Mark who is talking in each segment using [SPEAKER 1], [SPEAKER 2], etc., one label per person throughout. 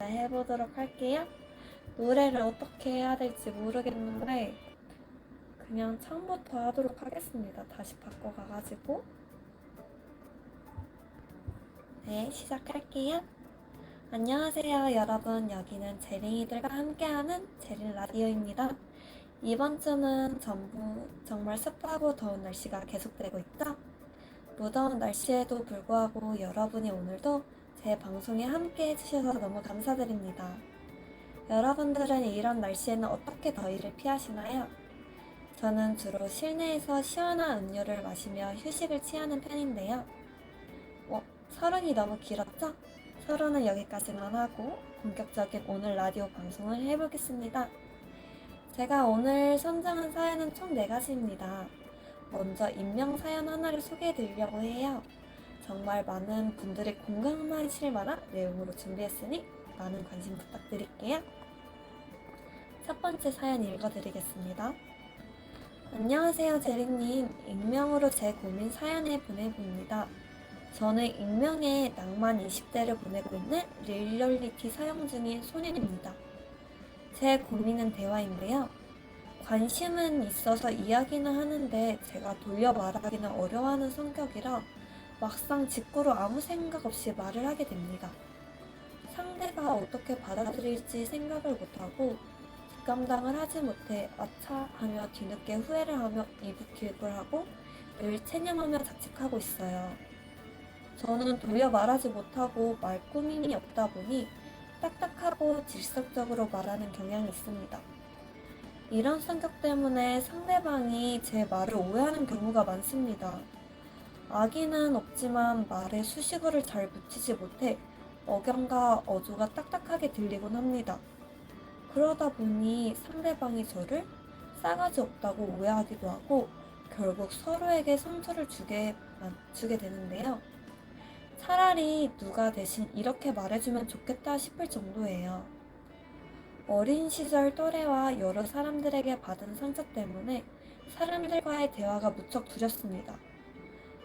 [SPEAKER 1] 해보도록 할게요. 노래를 어떻게 해야 될지 모르겠는데 그냥 처음부터 하도록 하겠습니다. 다시 바꿔가가지고. 네, 시작할게요. 안녕하세요 여러분, 여기는 제링이들과 함께하는 제린 라디오입니다. 이번 주는 정말 습하고 더운 날씨가 계속되고 있죠? 무더운 날씨에도 불구하고 여러분이 오늘도 제 방송에 함께 해주셔서 너무 감사드립니다. 여러분들은 이런 날씨에는 어떻게 더위를 피하시나요? 저는 주로 실내에서 시원한 음료를 마시며 휴식을 취하는 편인데요. 서론이 너무 길었죠? 서론은 여기까지만 하고 본격적인 오늘 라디오 방송을 해보겠습니다. 제가 오늘 선정한 사연은 총 4가지입니다. 먼저 익명 사연 하나를 소개해드리려고 해요. 정말 많은 분들이 공감하실 만한 내용으로 준비했으니 많은 관심 부탁드릴게요. 첫 번째 사연 읽어드리겠습니다. 안녕하세요 제리님, 익명으로 제 고민 사연을 보내봅니다. 저는 익명의 낭만 20대를 보내고 있는 리얼리티 사용 중인 소년입니다. 제 고민은 대화인데요. 관심은 있어서 이야기는 하는데 제가 돌려 말하기는 어려워하는 성격이라 막상 직구로 아무 생각 없이 말을 하게 됩니다. 상대가 어떻게 받아들일지 생각을 못하고 뒷감당을 하지 못해 아차 하며 뒤늦게 후회를 하며 이북kil을 하고 늘 체념하며 자책하고 있어요. 저는 돌려 말하지 못하고 말꾸밈이 없다 보니 딱딱하고 질색적으로 말하는 경향이 있습니다. 이런 성격 때문에 상대방이 제 말을 오해하는 경우가 많습니다. 악의는 없지만 말에 수식어를 잘 붙이지 못해 억양과 어조가 딱딱하게 들리곤 합니다. 그러다 보니 상대방이 저를 싸가지 없다고 오해하기도 하고 결국 서로에게 상처를 주게 되는데요. 차라리 누가 대신 이렇게 말해주면 좋겠다 싶을 정도예요. 어린 시절 또래와 여러 사람들에게 받은 상처 때문에 사람들과의 대화가 무척 두렵습니다.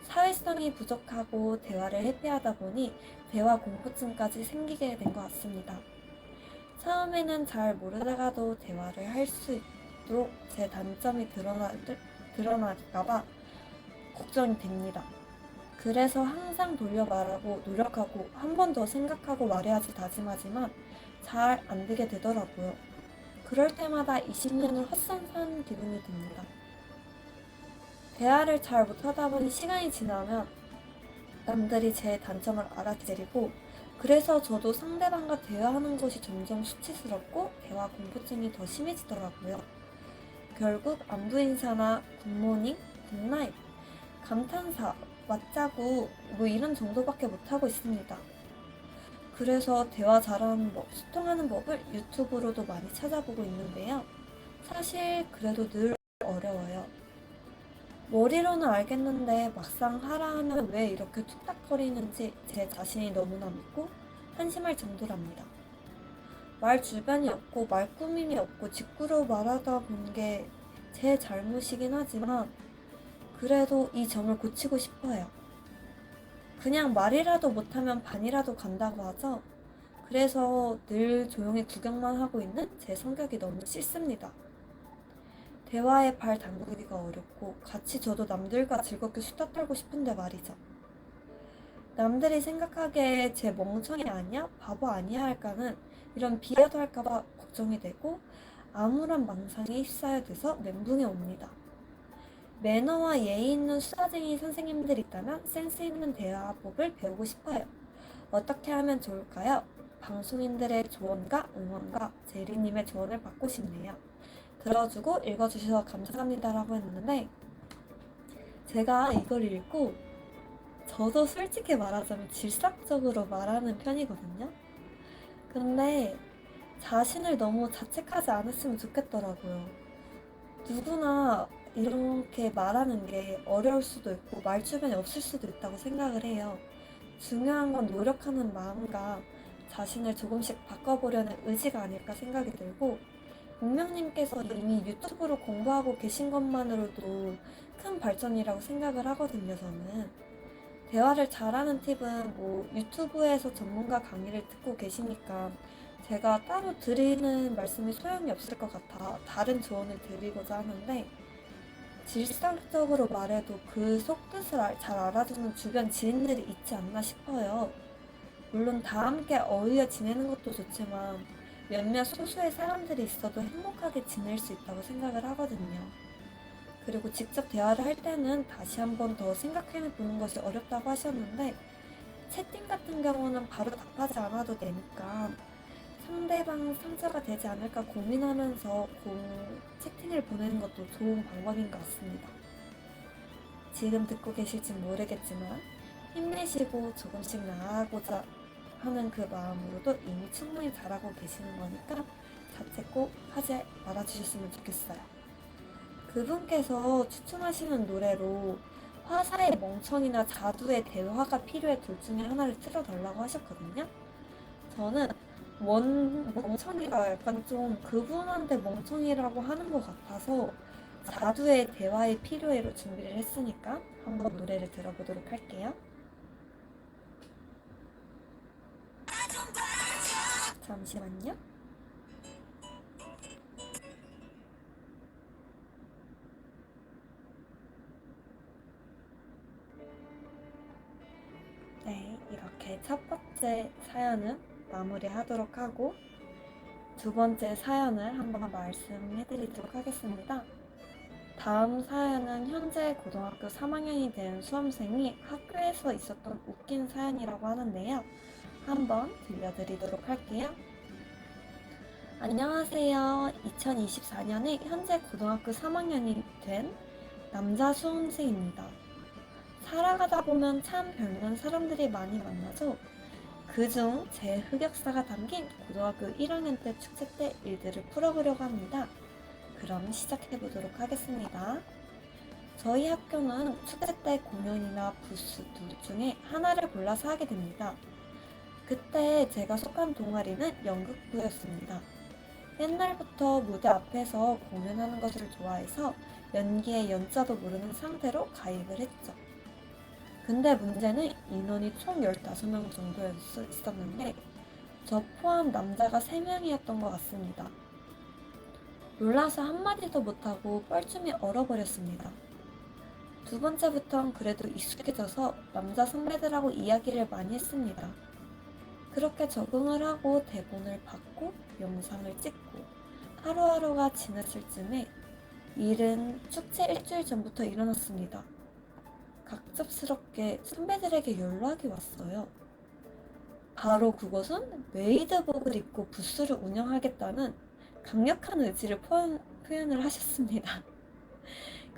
[SPEAKER 1] 사회성이 부족하고 대화를 회피하다 보니 대화 공포증까지 생기게 된 것 같습니다. 처음에는 잘 모르다가도 대화를 할 수 있도록 제 단점이 드러날까봐 걱정이 됩니다. 그래서 항상 돌려 말하고 노력하고 한 번 더 생각하고 말해야지 다짐하지만 잘 안 되게 되더라고요. 그럴 때마다 20년을 헛산 산 기분이 듭니다. 대화를 잘 못하다 보니 시간이 지나면 남들이 제 단점을 알아채리고 그래서 저도 상대방과 대화하는 것이 점점 수치스럽고 대화 공포증이 더 심해지더라고요. 결국 안부 인사나 굿모닝, 굿나잇, 감탄사, 맞자구 이런 정도밖에 못하고 있습니다. 그래서 대화 잘하는 법, 소통하는 법을 유튜브로도 많이 찾아보고 있는데요. 사실 그래도 늘 어려워요. 머리로는 알겠는데 막상 하라 하면 왜 이렇게 툭닥거리는지 제 자신이 너무나 믿고 한심할 정도랍니다. 말 주변이 없고 말꾸밈이 없고 직구로 말하다 본 게 제 잘못이긴 하지만 그래도 이 점을 고치고 싶어요. 그냥 말이라도 못하면 반이라도 간다고 하죠. 그래서 늘 조용히 구경만 하고 있는 제 성격이 너무 싫습니다. 대화에 발 담그기가 어렵고 같이 저도 남들과 즐겁게 수다 떨고 싶은데 말이죠. 남들이 생각하기에 제 멍청이 아니야? 바보 아니야? 할까는 이런 비하도 할까봐 걱정이 되고 아무런 망상에 휩싸여돼서 멘붕이 옵니다. 매너와 예의 있는 수다쟁이 선생님들 있다면 센스 있는 대화법을 배우고 싶어요. 어떻게 하면 좋을까요? 방송인들의 조언과 응원과 제리님의 조언을 받고 싶네요. 들어주고 읽어주셔서 감사합니다라고 했는데 제가 이걸 읽고 저도 솔직히 말하자면 질삭적으로 말하는 편이거든요. 근데 자신을 너무 자책하지 않았으면 좋겠더라고요. 누구나 이렇게 말하는 게 어려울 수도 있고 말 주변에 없을 수도 있다고 생각을 해요. 중요한 건 노력하는 마음과 자신을 조금씩 바꿔보려는 의지가 아닐까 생각이 들고 운명님께서 이미 유튜브로 공부하고 계신 것만으로도 큰 발전이라고 생각을 하거든요, 저는. 대화를 잘하는 팁은 유튜브에서 전문가 강의를 듣고 계시니까 제가 따로 드리는 말씀이 소용이 없을 것 같아 다른 조언을 드리고자 하는데, 질성적으로 말해도 그 속뜻을 잘 알아주는 주변 지인들이 있지 않나 싶어요. 물론 다 함께 어울려 지내는 것도 좋지만 몇몇 소수의 사람들이 있어도 행복하게 지낼 수 있다고 생각을 하거든요. 그리고 직접 대화를 할 때는 다시 한번 더 생각해 보는 것이 어렵다고 하셨는데, 채팅 같은 경우는 바로 답하지 않아도 되니까 상대방 상처가 되지 않을까 고민하면서 채팅을 보내는 것도 좋은 방법인 것 같습니다. 지금 듣고 계실진 모르겠지만 힘내시고 조금씩 나아가고자 하는 그 마음으로도 이미 충분히 잘하고 계시는 거니까 자책 꼭 하지 말아주셨으면 좋겠어요. 그분께서 추천하시는 노래로 화사의 멍청이나 자두의 대화가 필요해 둘 중에 하나를 틀어달라고 하셨거든요. 저는 멍청이가 약간 좀 그분한테 멍청이라고 하는 것 같아서 자두의 대화의 필요해로 준비를 했으니까 한번 노래를 들어보도록 할게요. 잠시만요. 네, 이렇게 첫 번째 사연은 마무리하도록 하고 두 번째 사연을 한번 말씀해드리도록 하겠습니다. 다음 사연은 현재 고등학교 3학년이 된 수험생이 학교에서 있었던 웃긴 사연이라고 하는데요. 한번 들려드리도록 할게요. 안녕하세요. 2024년에 현재 고등학교 3학년이 된 남자 수험생입니다. 살아가다 보면 참 별난 사람들이 많이 만나죠. 그중 제 흑역사가 담긴 고등학교 1학년 때 축제 때 일들을 풀어보려고 합니다. 그럼 시작해보도록 하겠습니다. 저희 학교는 축제 때 공연이나 부스 둘 중에 하나를 골라서 하게 됩니다. 그때 제가 속한 동아리는 연극부였습니다. 옛날부터 무대 앞에서 공연하는 것을 좋아해서 연기의 연자도 모르는 상태로 가입을 했죠. 근데 문제는 인원이 총 15명 정도였었는데 저 포함 남자가 3명이었던 것 같습니다. 놀라서 한마디도 못하고 뻘쭘히 얼어버렸습니다. 두 번째부턴 그래도 익숙해져서 남자 선배들하고 이야기를 많이 했습니다. 그렇게 적응을 하고 대본을 받고 영상을 찍고 하루하루가 지났을 즈음에 일은 축제 일주일 전부터 일어났습니다. 갑작스럽게 선배들에게 연락이 왔어요. 바로 그것은 메이드복을 입고 부스를 운영하겠다는 강력한 의지를 표현을 하셨습니다.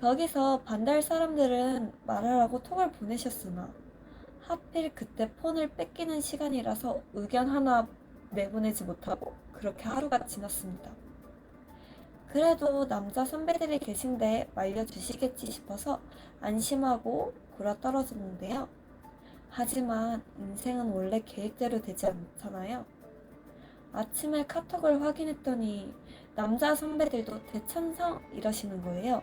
[SPEAKER 1] 거기서 반대할 사람들은 말하라고 톡을 보내셨으나 하필 그때 폰을 뺏기는 시간이라서 의견 하나 내보내지 못하고 그렇게 하루가 지났습니다. 그래도 남자 선배들이 계신데 말려주시겠지 싶어서 안심하고 골아떨어졌는데요. 하지만 인생은 원래 계획대로 되지 않잖아요. 아침에 카톡을 확인했더니 남자 선배들도 대찬성 이러시는 거예요.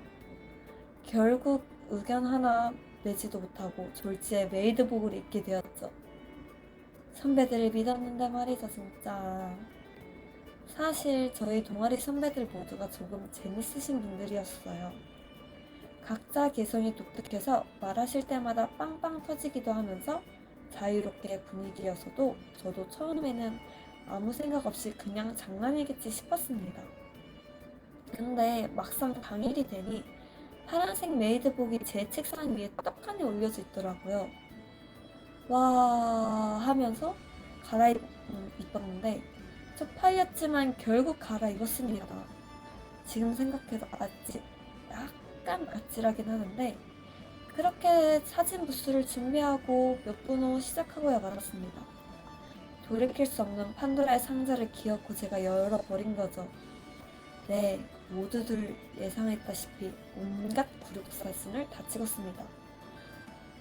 [SPEAKER 1] 결국 의견 하나 내지도 못하고 졸지에 메이드복을 입게 되었죠. 선배들을 믿었는데 말이죠, 진짜. 사실 저희 동아리 선배들 모두가 조금 재밌으신 분들이었어요. 각자 개성이 독특해서 말하실 때마다 빵빵 터지기도 하면서 자유롭게 분위기여서도 저도 처음에는 아무 생각 없이 그냥 장난이겠지 싶었습니다. 근데 막상 당일이 되니 파란색 메이드복이 제 책상 위에 떡하니 올려져 있더라고요. 와 하면서 갈아입었는데 쪽팔렸지만 결국 갈아입었습니다. 지금 생각해도 약간 아찔하긴 하는데 그렇게 사진 부스를 준비하고 몇 분 후 시작하고야 말았습니다. 돌이킬 수 없는 판도라의 상자를 기어코 제가 열어버린 거죠. 네, 모두들 예상했다시피 온갖 굴욕사진을 다 찍었습니다.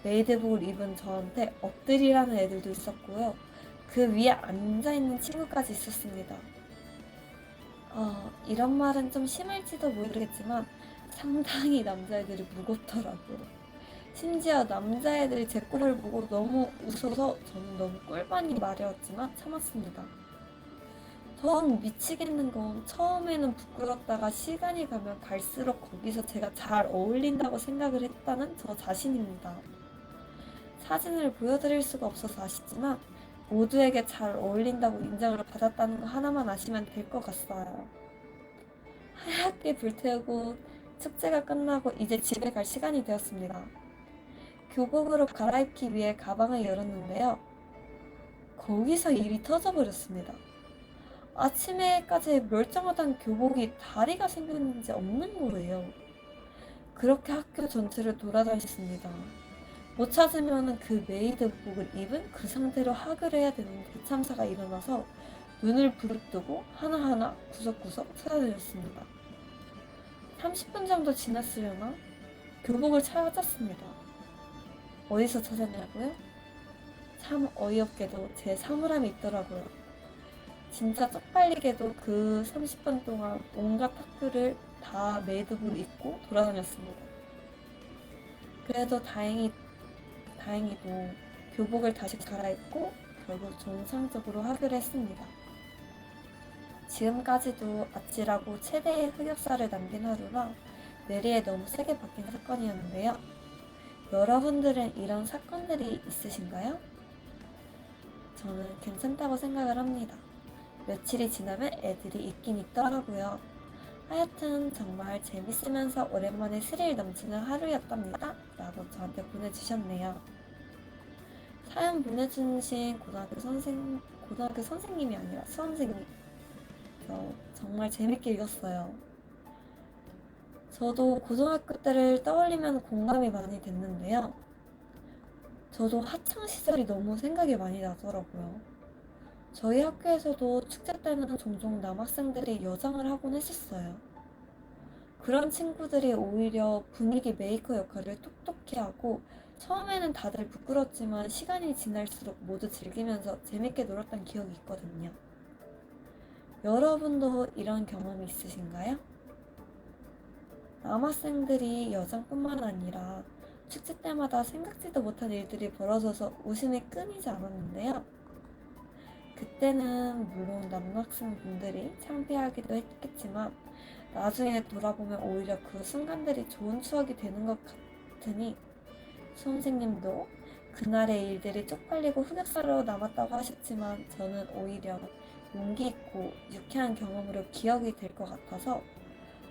[SPEAKER 1] 메이드복을 입은 저한테 엎드리라는 애들도 있었고요. 그 위에 앉아있는 친구까지 있었습니다. 이런 말은 좀 심할지도 모르겠지만 상당히 남자애들이 무겁더라고요. 심지어 남자애들이 제 꼴을 보고 너무 웃어서 저는 너무 꿀밤이 마려웠지만 참았습니다. 전 미치겠는 건 처음에는 부끄럽다가 시간이 가면 갈수록 거기서 제가 잘 어울린다고 생각을 했다는 저 자신입니다. 사진을 보여드릴 수가 없어서 아쉽지만 모두에게 잘 어울린다고 인정을 받았다는 거 하나만 아시면 될 것 같아요. 하얗게 불태우고 축제가 끝나고 이제 집에 갈 시간이 되었습니다. 교복으로 갈아입기 위해 가방을 열었는데요. 거기서 일이 터져버렸습니다. 아침에까지 멀쩡하던 교복이 다리가 생겼는지 없는 거예요. 그렇게 학교 전체를 돌아다녔습니다. 못 찾으면 그 메이드복을 입은 그 상태로 학을 해야 되는 대참사가 일어나서 눈을 부릅뜨고 하나하나 구석구석 찾아다녔습니다. 30분 정도 지났으려나 교복을 찾았습니다. 어디서 찾았냐고요? 참 어이없게도 제 사물함에 있더라고요. 진짜 쪽팔리게도 그 30분 동안 온갖 학교를 다 메이드복을 입고 돌아다녔습니다. 그래도 다행히도 교복을 다시 갈아입고 결국 정상적으로 학교를 했습니다. 지금까지도 아찔하고 최대의 흑역사를 남긴 하루라 뇌리에 너무 세게 박힌 사건이었는데요. 여러분들은 이런 사건들이 있으신가요? 저는 괜찮다고 생각을 합니다. 며칠이 지나면 애들이 있긴 있더라고요. 하여튼 정말 재밌으면서 오랜만에 스릴 넘치는 하루였답니다. 라고 저한테 보내주셨네요. 사연 보내주신 고등학교 선생님이 아니라 수험생님. 정말 재밌게 읽었어요. 저도 고등학교 때를 떠올리면 공감이 많이 됐는데요. 저도 학창시절이 너무 생각이 많이 나더라고요. 저희 학교에서도 축제 때는 종종 남학생들이 여장을 하곤 했었어요. 그런 친구들이 오히려 분위기 메이커 역할을 톡톡히 하고 처음에는 다들 부끄럽지만 시간이 지날수록 모두 즐기면서 재밌게 놀았던 기억이 있거든요. 여러분도 이런 경험이 있으신가요? 남학생들이 여장뿐만 아니라 축제 때마다 생각지도 못한 일들이 벌어져서 웃음이 끊이지 않았는데요. 그때는 물론 남학생분들이 창피하기도 했겠지만 나중에 돌아보면 오히려 그 순간들이 좋은 추억이 되는 것 같으니 선생님도 그날의 일들이 쪽팔리고 흑역사로 남았다고 하셨지만 저는 오히려 용기 있고 유쾌한 경험으로 기억이 될 것 같아서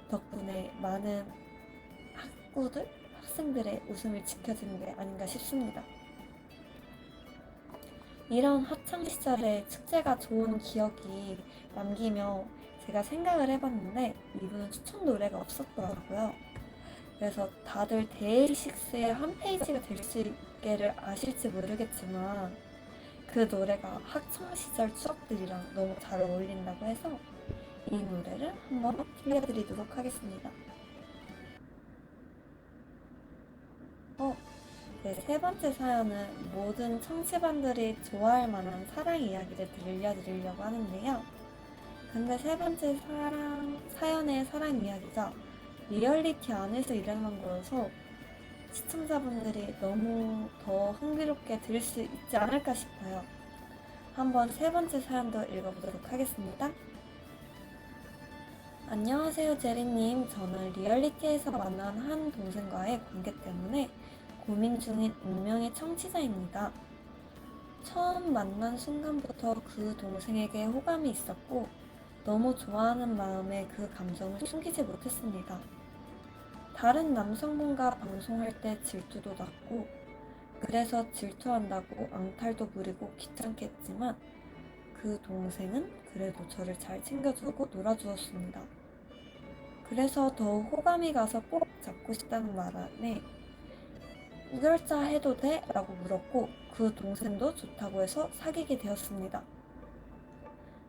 [SPEAKER 1] 덕분에 많은 학생들의 웃음을 지켜주는 게 아닌가 싶습니다. 이런 학창시절에 축제가 좋은 기억이 남기며 제가 생각을 해봤는데 이분은 추천 노래가 없었더라고요. 그래서 다들 데이식스의 한 페이지가 될 수 있게를 아실지 모르겠지만 그 노래가 학창시절 추억들이랑 너무 잘 어울린다고 해서 이 노래를 한번 들려드리도록 하겠습니다. 네, 세 번째 사연은 모든 청취반들이 좋아할 만한 사랑 이야기를 들려드리려고 하는데요. 근데 세 번째 사연의 사랑 이야기가 리얼리티 안에서 일어난 거여서 시청자분들이 너무 더 흥미롭게 들을 수 있지 않을까 싶어요. 한번 세 번째 사연도 읽어보도록 하겠습니다. 안녕하세요 제리님. 저는 리얼리티에서 만난 한 동생과의 관계 때문에 고민 중인 운명의 청취자입니다. 처음 만난 순간부터 그 동생에게 호감이 있었고 너무 좋아하는 마음에 그 감정을 숨기지 못했습니다. 다른 남성분과 방송할 때 질투도 났고 그래서 질투한다고 앙탈도 부리고 귀찮게 했지만 그 동생은 그래도 저를 잘 챙겨주고 놀아주었습니다. 그래서 더욱 호감이 가서 꼭 잡고 싶다는 바람에 우결자 해도 돼? 라고 물었고 그 동생도 좋다고 해서 사귀게 되었습니다.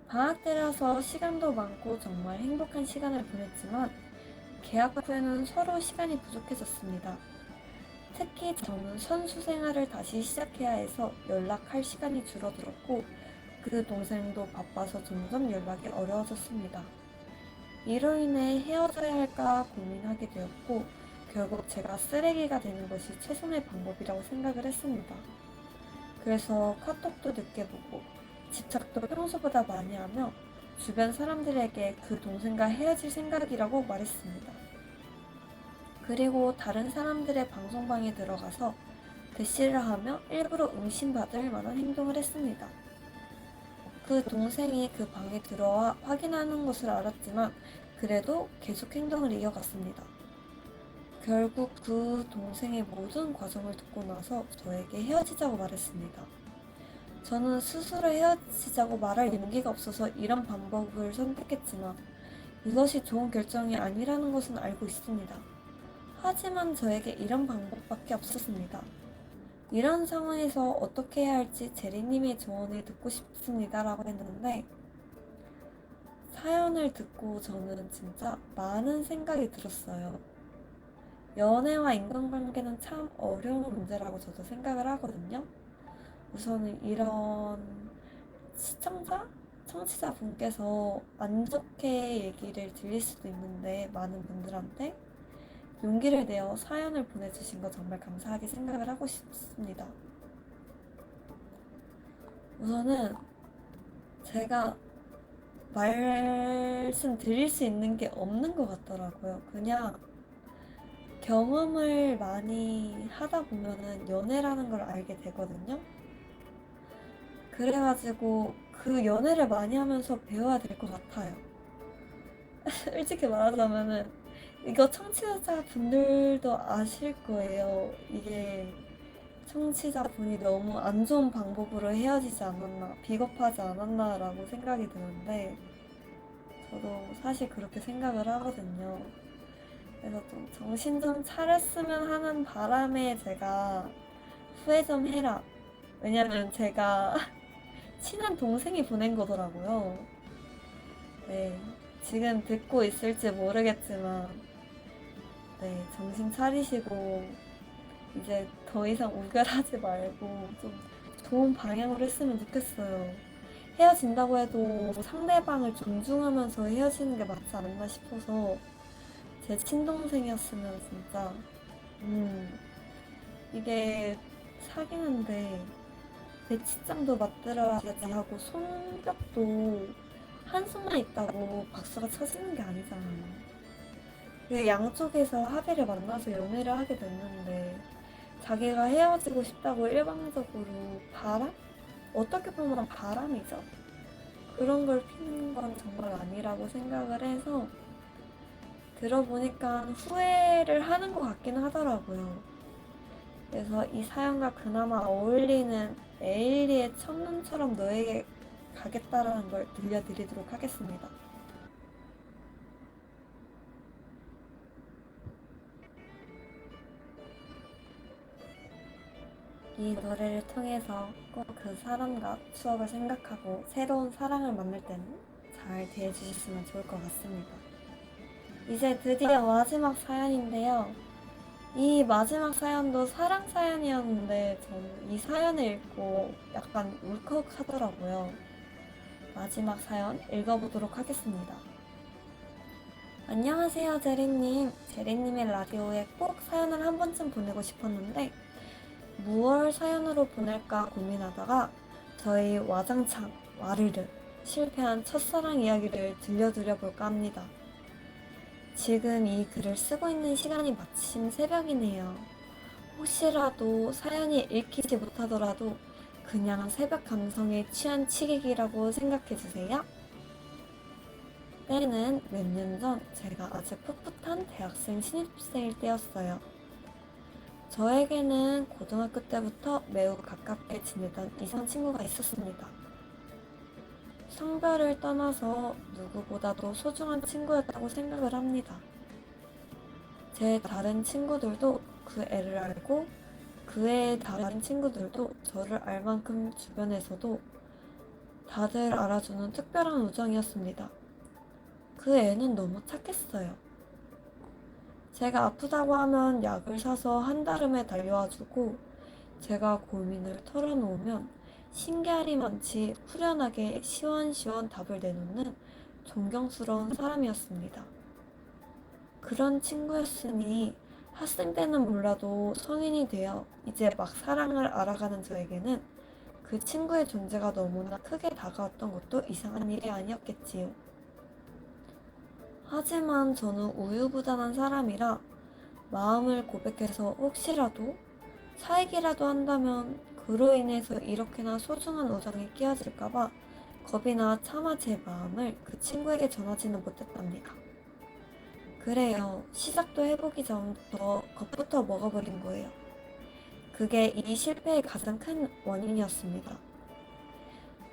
[SPEAKER 1] 방학 때라서 시간도 많고 정말 행복한 시간을 보냈지만 계약 후에는 서로 시간이 부족해졌습니다. 특히 저는 선수 생활을 다시 시작해야 해서 연락할 시간이 줄어들었고 그 동생도 바빠서 점점 연락이 어려워졌습니다. 이로 인해 헤어져야 할까 고민하게 되었고 결국 제가 쓰레기가 되는 것이 최선의 방법이라고 생각을 했습니다. 그래서 카톡도 늦게 보고 집착도 평소보다 많이 하며 주변 사람들에게 그 동생과 헤어질 생각이라고 말했습니다. 그리고 다른 사람들의 방송방에 들어가서 대시를 하며 일부러 의심받을 만한 행동을 했습니다. 그 동생이 그 방에 들어와 확인하는 것을 알았지만 그래도 계속 행동을 이어갔습니다. 결국 그 동생의 모든 과정을 듣고 나서 저에게 헤어지자고 말했습니다. 저는 스스로 헤어지자고 말할 용기가 없어서 이런 방법을 선택했지만 이것이 좋은 결정이 아니라는 것은 알고 있습니다. 하지만 저에게 이런 방법밖에 없었습니다. 이런 상황에서 어떻게 해야 할지 제리님의 조언을 듣고 싶습니다 라고 했는데, 사연을 듣고 저는 진짜 많은 생각이 들었어요. 연애와 인간관계는 참 어려운 문제라고 저도 생각을 하거든요. 우선은 이런 청취자분께서 안 좋게 얘기를 들릴 수도 있는데 많은 분들한테 용기를 내어 사연을 보내주신 거 정말 감사하게 생각을 하고 싶습니다. 우선은 제가 말씀드릴 수 있는 게 없는 것 같더라고요. 그냥 경험을 많이 하다 보면은 연애라는 걸 알게 되거든요. 그래가지고 그 연애를 많이 하면서 배워야 될 것 같아요. 솔직히 말하자면은 이거 청취자분들도 아실 거예요. 이게 청취자분이 너무 안 좋은 방법으로 헤어지지 않았나, 비겁하지 않았나 라고 생각이 드는데 저도 사실 그렇게 생각을 하거든요. 그래서 좀 정신 좀 차렸으면 하는 바람에 제가 후회 좀 해라. 왜냐면 제가 친한 동생이 보낸 거더라고요. 네, 지금 듣고 있을지 모르겠지만 네, 정신 차리시고 이제 더 이상 우결하지 말고 좀 좋은 방향으로 했으면 좋겠어요. 헤어진다고 해도 상대방을 존중하면서 헤어지는 게 맞지 않나 싶어서 제 친동생이었으면 진짜 이게 사귀는데 배치장도 맞들어야지 하고 손뼉도 한 손만 있다고 박수가 쳐지는 게 아니잖아요. 그 양쪽에서 합의를 만나서 연애를 하게 됐는데 자기가 헤어지고 싶다고 일방적으로 바람? 어떻게 보면 바람이죠. 그런 걸 피는 건 정말 아니라고 생각을 해서 들어보니까 후회를 하는 것 같긴 하더라고요. 그래서 이 사연과 그나마 어울리는 에일리의 첫눈처럼 너에게 가겠다라는 걸 들려드리도록 하겠습니다. 이 노래를 통해서 꼭 그 사람과 추억을 생각하고 새로운 사랑을 만날 때는 잘 대해주셨으면 좋을 것 같습니다. 이제 드디어 마지막 사연인데요. 이 마지막 사연도 사랑 사연이었는데 저는 이 사연을 읽고 약간 울컥하더라고요. 마지막 사연 읽어보도록 하겠습니다. 안녕하세요, 제리님. 제리님의 라디오에 꼭 사연을 한 번쯤 보내고 싶었는데 무얼 사연으로 보낼까 고민하다가 저희 와장창 와르르 실패한 첫사랑 이야기를 들려드려 볼까 합니다. 지금 이 글을 쓰고 있는 시간이 마침 새벽이네요. 혹시라도 사연이 읽히지 못하더라도 그냥 새벽 감성에 취한 취객이라고 생각해주세요. 때는 몇 년 전 제가 아주 풋풋한 대학생 신입생일 때였어요. 저에게는 고등학교 때부터 매우 가깝게 지내던 이성 친구가 있었습니다. 성별을 떠나서 누구보다도 소중한 친구였다고 생각을 합니다. 제 다른 친구들도 그 애를 알고 그 애의 다른 친구들도 저를 알 만큼 주변에서도 다들 알아주는 특별한 우정이었습니다. 그 애는 너무 착했어요. 제가 아프다고 하면 약을 사서 한달음에 달려와주고 제가 고민을 털어놓으면 신기하리만치 후련하게 시원시원 답을 내놓는 존경스러운 사람이었습니다. 그런 친구였으니 학생 때는 몰라도 성인이 되어 이제 막 사랑을 알아가는 저에게는 그 친구의 존재가 너무나 크게 다가왔던 것도 이상한 일이 아니었겠지요. 하지만 저는 우유부단한 사람이라 마음을 고백해서 혹시라도 사익이라도 한다면 그로 인해서 이렇게나 소중한 우정이 깨어질까봐 겁이 나 차마 제 마음을 그 친구에게 전하지는 못했답니다. 그래요. 시작도 해보기 전부터 겁부터 먹어버린 거예요. 그게 이 실패의 가장 큰 원인이었습니다.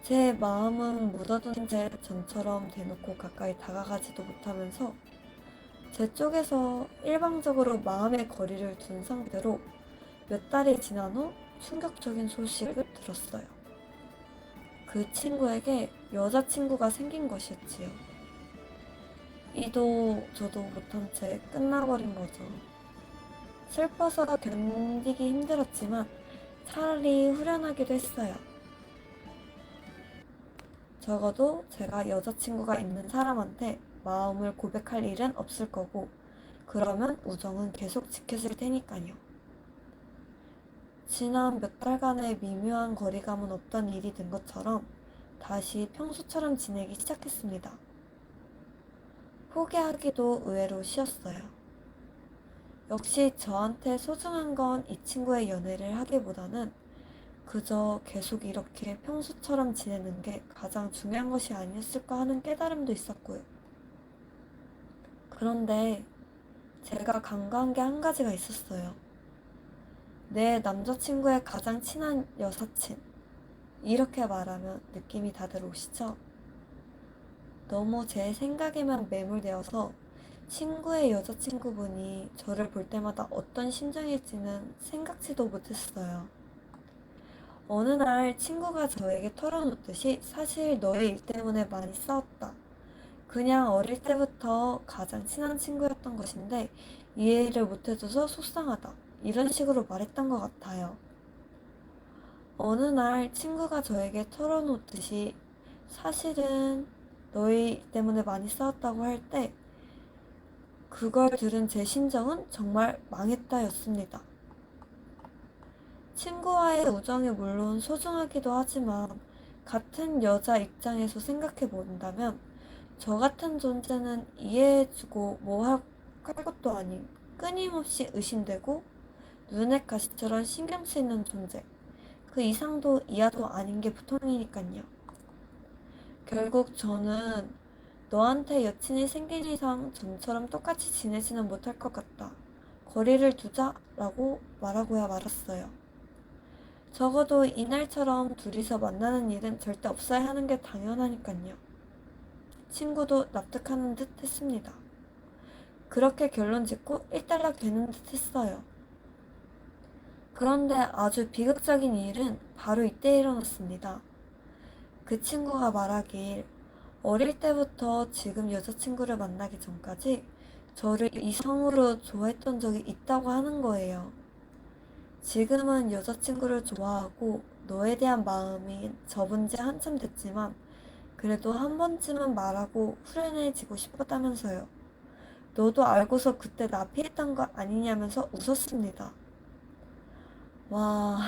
[SPEAKER 1] 제 마음은 묻어둔 채 전처럼 대놓고 가까이 다가가지도 못하면서 제 쪽에서 일방적으로 마음의 거리를 둔 상태로 몇 달이 지난 후 충격적인 소식을 들었어요. 그 친구에게 여자친구가 생긴 것이었지요. 이도 저도 못한 채 끝나버린 거죠. 슬퍼서 견디기 힘들었지만 차라리 후련하기도 했어요. 적어도 제가 여자친구가 있는 사람한테 마음을 고백할 일은 없을 거고, 그러면 우정은 계속 지켜질 테니까요. 지난 몇 달간의 미묘한 거리감은 없던 일이 된 것처럼 다시 평소처럼 지내기 시작했습니다. 포기하기도 의외로 쉬웠어요. 역시 저한테 소중한 건 이 친구의 연애를 하기보다는 그저 계속 이렇게 평소처럼 지내는 게 가장 중요한 것이 아니었을까 하는 깨달음도 있었고요. 그런데 제가 간과한 게 한 가지가 있었어요. 내 남자친구의 가장 친한 여사친. 이렇게 말하면 느낌이 다들 오시죠? 너무 제 생각에만 매몰되어서 친구의 여자친구분이 저를 볼 때마다 어떤 심정일지는 생각지도 못했어요. 어느 날 친구가 저에게 털어놓듯이 사실 너의 일 때문에 많이 싸웠다. 그냥 어릴 때부터 가장 친한 친구였던 것인데 이해를 못해줘서 속상하다. 이런 식으로 말했던 것 같아요. 어느 날 친구가 저에게 털어놓듯이 사실은 너의 일 때문에 많이 싸웠다고 할 때 그걸 들은 제 심정은 정말 망했다였습니다. 친구와의 우정이 물론 소중하기도 하지만 같은 여자 입장에서 생각해 본다면 저 같은 존재는 이해해주고 뭐 할 것도 아닌 끊임없이 의심되고 눈엣 가시처럼 신경 쓰이는 존재. 그 이상도 이하도 아닌 게 보통이니까요. 결국 저는 너한테 여친이 생긴 이상 전처럼 똑같이 지내지는 못할 것 같다. 거리를 두자라고 말하고야 말았어요. 적어도 이날처럼 둘이서 만나는 일은 절대 없어야 하는 게 당연하니까요. 친구도 납득하는 듯 했습니다. 그렇게 결론 짓고 일단락 되는 듯 했어요. 그런데 아주 비극적인 일은 바로 이때 일어났습니다. 그 친구가 말하길 어릴 때부터 지금 여자친구를 만나기 전까지 저를 이성으로 좋아했던 적이 있다고 하는 거예요. 지금은 여자친구를 좋아하고 너에 대한 마음이 접은 지 한참 됐지만 그래도 한 번쯤은 말하고 후련해지고 싶었다면서요. 너도 알고서 그때 나 피했던 거 아니냐면서 웃었습니다. 와,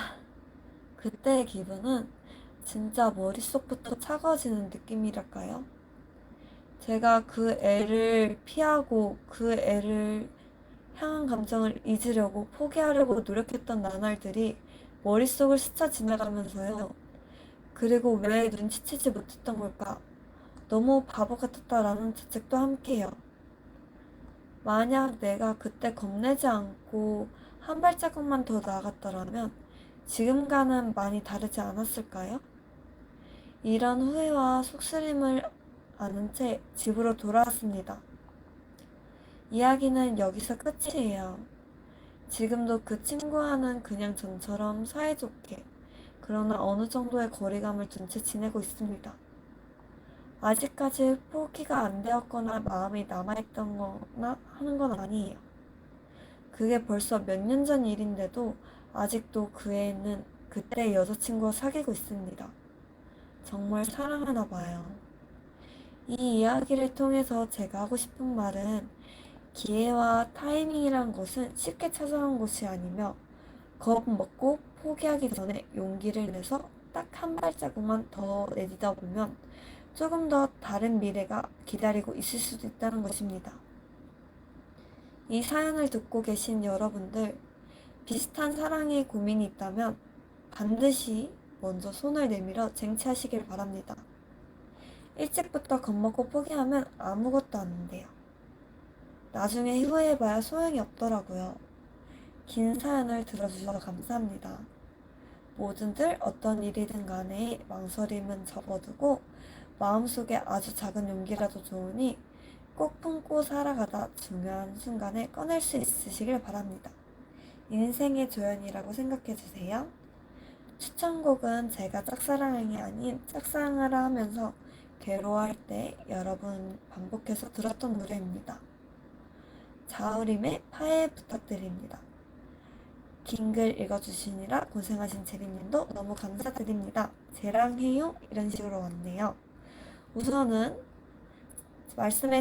[SPEAKER 1] 그때의 기분은 진짜 머릿속부터 차가워지는 느낌이랄까요? 제가 그 애를 피하고 그 애를 향한 감정을 잊으려고 포기하려고 노력했던 나날들이 머릿속을 스쳐 지나가면서요. 그리고 왜 눈치채지 못했던 걸까? 너무 바보 같았다라는 자책도 함께요. 만약 내가 그때 겁내지 않고 한 발자국만 더 나아갔더라면 지금과는 많이 다르지 않았을까요? 이런 후회와 속쓰림을 아는 채 집으로 돌아왔습니다. 이야기는 여기서 끝이에요. 지금도 그 친구와는 그냥 전처럼 사이좋게, 그러나 어느 정도의 거리감을 둔 채 지내고 있습니다. 아직까지 포기가 안 되었거나 마음이 남아있던 거나 하는 건 아니에요. 그게 벌써 몇 년 전 일인데도 아직도 그 애는 그때 여자친구와 사귀고 있습니다. 정말 사랑하나 봐요. 이 이야기를 통해서 제가 하고 싶은 말은 기회와 타이밍이란 것은 쉽게 찾아온 것이 아니며 겁먹고 포기하기 전에 용기를 내서 딱 한 발자국만 더 내디뎌 보면 조금 더 다른 미래가 기다리고 있을 수도 있다는 것입니다. 이 사연을 듣고 계신 여러분들, 비슷한 사랑에 고민이 있다면 반드시 먼저 손을 내밀어 쟁취하시길 바랍니다. 일찍부터 겁먹고 포기하면 아무것도 안 돼요. 나중에 후회해봐야 소용이 없더라고요. 긴 사연을 들어주셔서 감사합니다. 뭐든들 어떤 일이든 간에 망설임은 접어두고 마음속에 아주 작은 용기라도 좋으니 꼭 품고 살아가다 중요한 순간에 꺼낼 수 있으시길 바랍니다. 인생의 조연이라고 생각해주세요. 추천곡은 제가 짝사랑이 아닌 짝사랑하라 하면서 괴로워할 때 여러분 반복해서 들었던 노래입니다. 자우림의 파해 부탁드립니다. 긴 글 읽어주시느라 고생하신 제리님도 너무 감사드립니다. 쟤랑 해요? 이런 식으로 왔네요. 우선은 말씀해